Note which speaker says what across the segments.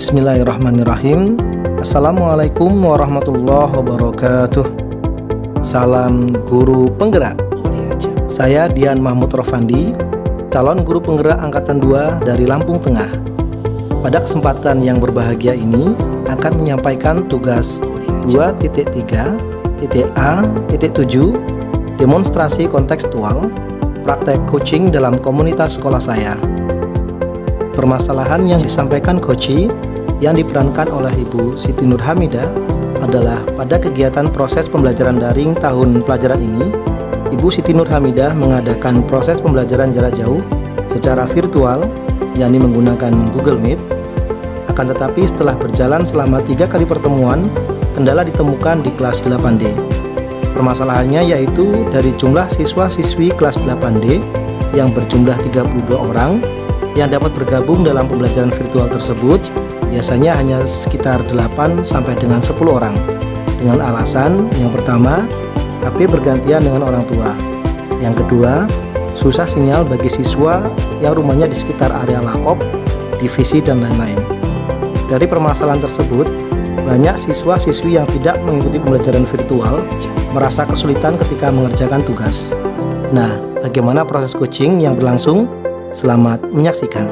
Speaker 1: Bismillahirrahmanirrahim. Assalamualaikum warahmatullahi wabarakatuh. Salam guru penggerak. Saya Dian Mahmud Rofandi, calon guru penggerak angkatan 2 dari Lampung Tengah. Pada kesempatan yang berbahagia ini akan menyampaikan tugas 2.3.A.7 demonstrasi kontekstual praktek coaching dalam komunitas sekolah saya. Permasalahan yang disampaikan Koci yang diperankan oleh Ibu Siti Nurhamidah adalah pada kegiatan proses pembelajaran daring tahun pelajaran ini, Ibu Siti Nurhamidah mengadakan proses pembelajaran jarak jauh secara virtual, yakni menggunakan Google Meet. Akan tetapi setelah berjalan selama 3 kali pertemuan, kendala ditemukan di kelas 8D. Permasalahannya yaitu dari jumlah siswa-siswi kelas 8D yang berjumlah 32 orang yang dapat bergabung dalam pembelajaran virtual tersebut biasanya hanya sekitar 8 sampai dengan 10 orang, dengan alasan yang pertama, HP bergantian dengan orang tua, yang kedua, susah sinyal bagi siswa yang rumahnya di sekitar area lakop, divisi, dan lain-lain. Dari permasalahan tersebut, banyak siswa-siswi yang tidak mengikuti pembelajaran virtual merasa kesulitan ketika mengerjakan tugas. Nah, bagaimana proses coaching yang berlangsung? Selamat menyaksikan.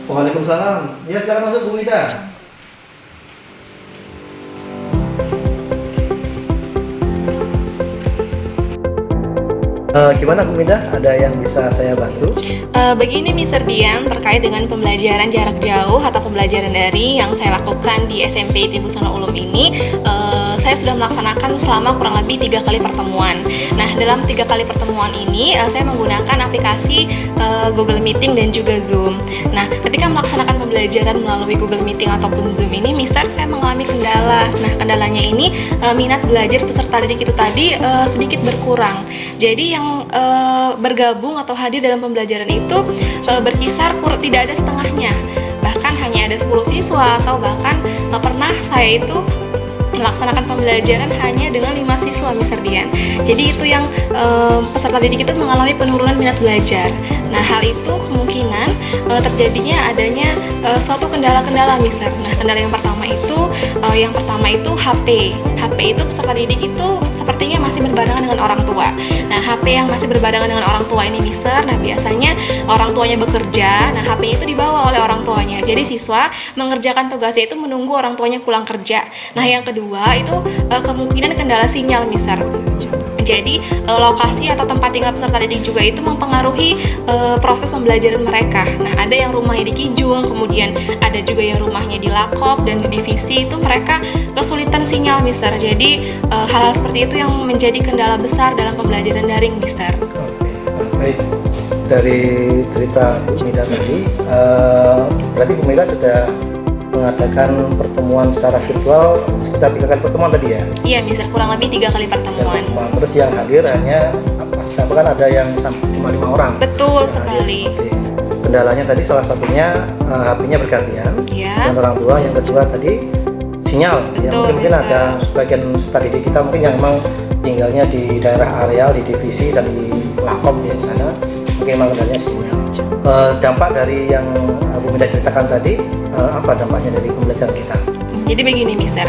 Speaker 1: Waalaikumsalam. Ya, silakan masuk Bu Ida. Gimana Bu Ida? Ada yang bisa saya bantu?
Speaker 2: Begini Mr. Dian, terkait dengan pembelajaran jarak jauh atau pembelajaran daring yang saya lakukan di SMP Ibu Sana Ulum ini, saya sudah melaksanakan selama kurang lebih 3 kali pertemuan. Nah, dalam 3 kali pertemuan ini saya menggunakan aplikasi Google Meeting dan juga Zoom. Nah, ketika melaksanakan pembelajaran melalui Google Meeting ataupun Zoom ini, Mister, saya mengalami kendala. Nah, kendalanya ini minat belajar peserta didik itu tadi sedikit berkurang. Jadi yang bergabung atau hadir dalam pembelajaran itu berkisar tidak ada setengahnya. Bahkan hanya ada 10 siswa atau bahkan pernah saya itu melaksanakan pembelajaran hanya dengan 5 siswa, Mr. Dian. Jadi itu yang peserta didik itu mengalami penurunan minat belajar. Nah, hal itu kemungkinan terjadinya adanya suatu kendala-kendala, Mister. Nah, kendala yang pertama itu HP. HP itu peserta didik itu sepertinya masih berbarengan dengan orang tua. Nah, HP yang masih berbarengan dengan orang tua ini, Mister, nah biasanya orang tuanya bekerja, nah HP itu dibawa oleh orang tuanya. Jadi siswa mengerjakan tugasnya itu menunggu orang tuanya pulang kerja. Nah, yang kedua itu kemungkinan kendala sinyal, Mister. Jadi lokasi atau tempat tinggal peserta didik juga itu mempengaruhi proses pembelajaran mereka. Nah, ada yang rumahnya di Kijung, kemudian ada juga yang rumahnya di Lakop dan di divisi, itu mereka kesulitan sinyal, Mister. Jadi hal-hal seperti itu yang menjadi kendala besar dalam pembelajaran daring, Mister.
Speaker 1: Oke, baik. Dari cerita Bu Mida tadi, berarti Bu Mida sudah mengadakan pertemuan secara virtual sekitar 3 kali pertemuan tadi ya?
Speaker 2: Iya, Mister, kurang lebih 3 kali pertemuan.
Speaker 1: Terus yang hadir hanya bahkan ada yang cuma 5 orang.
Speaker 2: Betul sekali.
Speaker 1: Kendalanya tadi salah satunya HP-nya bergantian
Speaker 2: Ya.
Speaker 1: dan orang tua. Yang kedua tadi sinyal.
Speaker 2: Betul,
Speaker 1: Mungkin ada sebagian peserta didik kita mungkin yang memang tinggalnya di daerah areal, di divisi dan di Lakom di sana, mungkin memang kendalanya sinyal. Dampak dari yang Bu Mida ceritakan tadi, apa dampaknya dari pembelajaran kita?
Speaker 2: Jadi begini, Mister,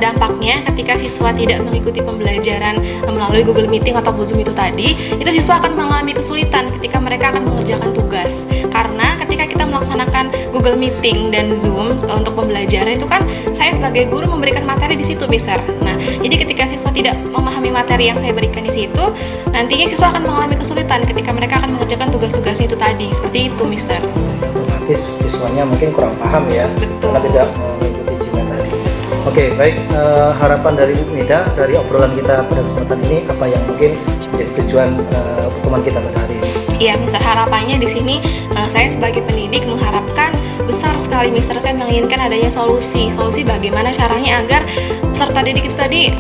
Speaker 2: dampaknya ketika siswa tidak mengikuti pembelajaran melalui Google Meeting atau Zoom itu tadi, itu siswa akan mengalami kesulitan ketika mereka akan mengerjakan tugas. Karena ketika kita melaksanakan Google Meeting dan Zoom untuk pembelajaran itu kan saya sebagai guru memberikan materi di situ, Mister. Nah, jadi ketika siswa tidak memahami materi yang saya berikan di situ, nantinya siswa akan mengalami kesulitan ketika mereka akan mengerjakan tugas-tugasnya itu tadi. Seperti itu, Mister.
Speaker 1: Otomatis siswanya mungkin kurang paham ya,
Speaker 2: Betul.
Speaker 1: karena tidak mengikuti jimat tadi. Oke, baik. Harapan dari Bu Mida dari obrolan kita pada kesempatan ini, apa yang mungkin menjadi tujuan pertemuan kita pada hari ini?
Speaker 2: Iya, Mister, harapannya di sini saya sebagai pendidik mengharapkan besar sekali sekali Mister, saya menginginkan adanya solusi bagaimana caranya agar peserta didik itu tadi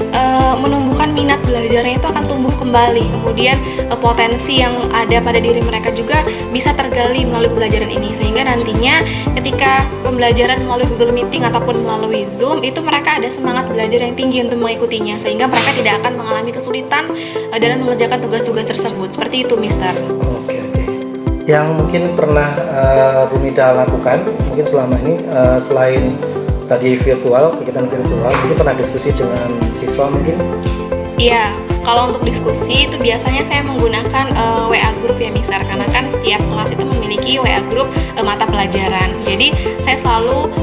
Speaker 2: menumbuhkan minat belajarnya itu akan tumbuh kembali, kemudian potensi yang ada pada diri mereka juga bisa tergali melalui pembelajaran ini, sehingga nantinya ketika pembelajaran melalui Google Meeting ataupun melalui Zoom itu mereka ada semangat belajar yang tinggi untuk mengikutinya, sehingga mereka tidak akan mengalami kesulitan dalam mengerjakan tugas-tugas tersebut. Seperti itu Mister.
Speaker 1: Oke. Yang mungkin pernah Bu Mida lakukan mungkin selama ini selain tadi kegiatan virtual, mungkin pernah diskusi dengan siswa mungkin?
Speaker 2: Iya, kalau untuk diskusi itu biasanya saya menggunakan WA group ya Mister, karena kan setiap kelas itu memiliki WA group mata pelajaran. Jadi saya selalu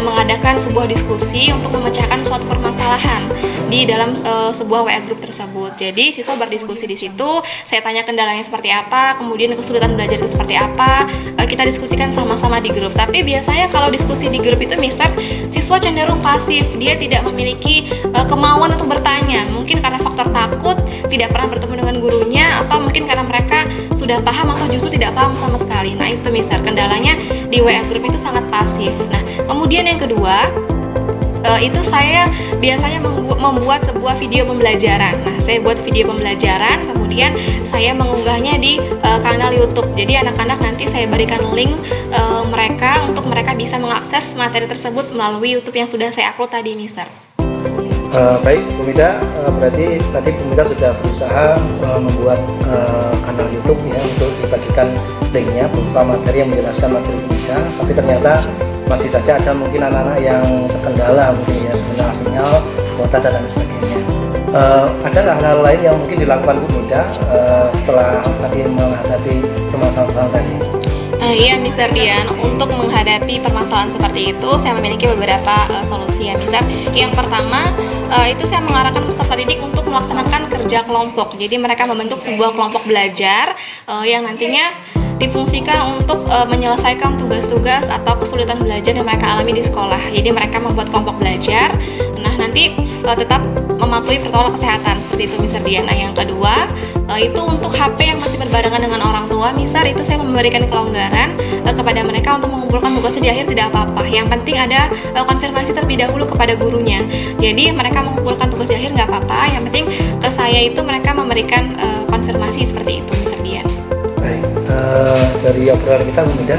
Speaker 2: mengadakan sebuah diskusi untuk memecahkan suatu permasalahan di dalam sebuah WA group tersebut. Jadi siswa berdiskusi di situ, saya tanya kendalanya seperti apa, kemudian kesulitan belajar itu seperti apa, kita diskusikan sama-sama di grup. Tapi biasanya kalau diskusi di grup itu Mister, siswa cenderung pasif, dia tidak memiliki kemauan untuk bertanya, mungkin karena faktor takut, tidak pernah bertemu dengan gurunya, atau mungkin karena mereka sudah paham atau justru tidak paham sama sekali. Nah itu Mister, kendalanya di WA group itu sangat pasif. Nah kemudian yang kedua, itu saya biasanya membuat sebuah video pembelajaran. Nah, saya buat video pembelajaran, kemudian saya mengunggahnya di kanal YouTube. Jadi anak-anak nanti saya berikan link mereka untuk mereka bisa mengakses materi tersebut melalui YouTube yang sudah saya upload tadi, Mister.
Speaker 1: Baik, Bu Mida, berarti tadi Bu Mida sudah berusaha membuat kanal YouTube ya untuk dibagikan linknya berupa materi yang menjelaskan materi Bu Mida, tapi ternyata masih saja ada mungkin anak-anak yang terkendala mungkin ya, kendala sinyal, kuota dan lain sebagainya. Ada nggak hal-hal lain yang mungkin dilakukan Bu Mida setelah tadi menghadapi permasalahan tadi?
Speaker 2: Iya Mister Dian, untuk menghadapi permasalahan seperti itu saya memiliki beberapa solusi ya Mister. Yang pertama itu saya mengarahkan peserta didik untuk melaksanakan kerja kelompok. Jadi mereka membentuk sebuah kelompok belajar yang nantinya difungsikan untuk menyelesaikan tugas-tugas atau kesulitan belajar yang mereka alami di sekolah. Jadi mereka membuat kelompok belajar. Nah nanti tetap mematuhi protokol kesehatan seperti itu Mister Dian. Nah yang kedua itu untuk HP yang masih berbarengan dengan orang tua Mister, itu saya memberikan kelonggaran kepada mereka untuk mengumpulkan tugasnya di akhir tidak apa-apa. Yang penting ada konfirmasi terlebih dahulu kepada gurunya. Jadi mereka mengumpulkan tugas di akhir nggak apa-apa. Yang penting ke saya itu mereka memberikan konfirmasi seperti itu Mister Dian.
Speaker 1: Baik, dari obrolan kita Bu Mida,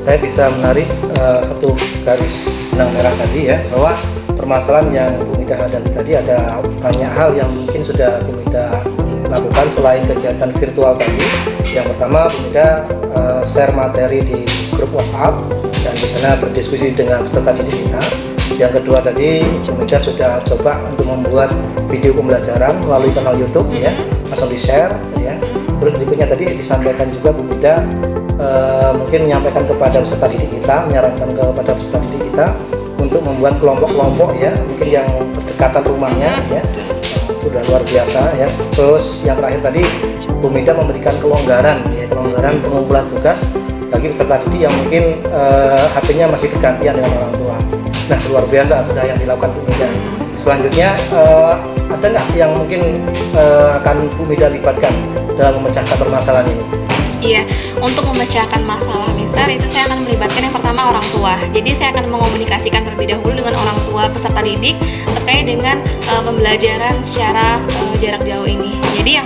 Speaker 1: saya bisa menarik satu garis benang merah tadi ya, bahwa permasalahan yang Bu Mida hadapi tadi ada banyak hal yang mungkin sudah Bu Mida lakukan selain kegiatan virtual tadi. Yang pertama, Bu Mida share materi di grup WhatsApp dan di sana berdiskusi dengan peserta didik kita. Yang kedua tadi, Bu Mida sudah coba untuk membuat video pembelajaran melalui kanal YouTube ya, langsung di share ya. Terus berikutnya tadi disampaikan juga Bu Mida mungkin menyampaikan kepada peserta didik kita, menyarankan kepada peserta didik kita untuk membuat kelompok-kelompok ya, mungkin yang berdekatan rumahnya ya. Sudah luar biasa ya. Terus yang terakhir tadi Bu Mida memberikan kelonggaran ya, kelonggaran pengumpulan tugas bagi peserta didik yang mungkin HP-nya masih bergantian dengan orang tua. Nah luar biasa sudah yang dilakukan Bu Mida. Selanjutnya ada nggak yang mungkin akan Bu Mida libatkan dalam memecahkan permasalahan ini?
Speaker 2: Iya, untuk memecahkan masalah Mister itu saya akan melibatkan yang pertama orang tua. Jadi saya akan mengomunikasikan terlebih dahulu dengan orang tua peserta didik terkait dengan pembelajaran secara jarak jauh ini. Jadi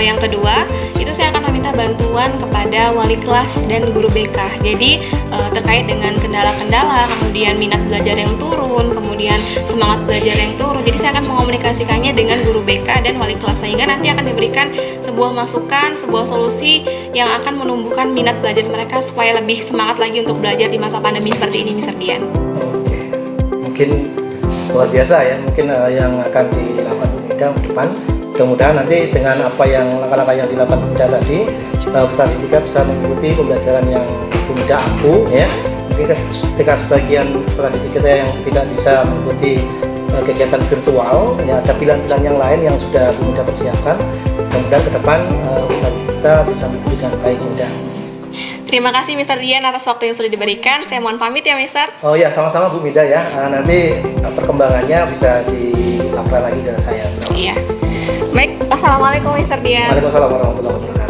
Speaker 2: yang kedua itu saya akan meminta bantuan kepada wali kelas dan guru BK. Jadi terkait dengan kendala-kendala, kemudian minat belajar yang turun, kemudian semangat belajar yang turun. Jadi saya akan mengomunikasikannya dengan guru BK dan wali kelas, sehingga nanti akan diberikan sebuah masukan, sebuah solusi yang akan menumbuhkan minat belajar mereka supaya lebih semangat lagi untuk belajar di masa pandemi seperti ini Mister Dian.
Speaker 1: Oke, mungkin luar biasa ya, mungkin yang akan dilakukan Bu Mida ke depan. Mudah-mudahan nanti dengan apa yang langkah-langkah yang dilakukan Bu Mida tadi, peserta didik bisa mengikuti pembelajaran yang Bu Mida ampuh ya. Mungkin ketika sebagian peserta didik kita yang tidak bisa mengikuti kegiatan virtual ya, ada pilihan-pilihan yang lain yang sudah Bu Mida persiapkan. Mudah-mudahan ke depan kita bisa mengikuti dengan baik mudah.
Speaker 2: Terima kasih Mister Dian atas waktu yang sudah diberikan. Saya mohon pamit ya Mister.
Speaker 1: Oh ya, sama-sama Bu Mida ya. Nanti perkembangannya bisa dilaporkan lagi ke saya.
Speaker 2: Iya. Baik, wassalamualaikum Mister Dian.
Speaker 1: Waalaikumsalam warahmatullahi wabarakatuh.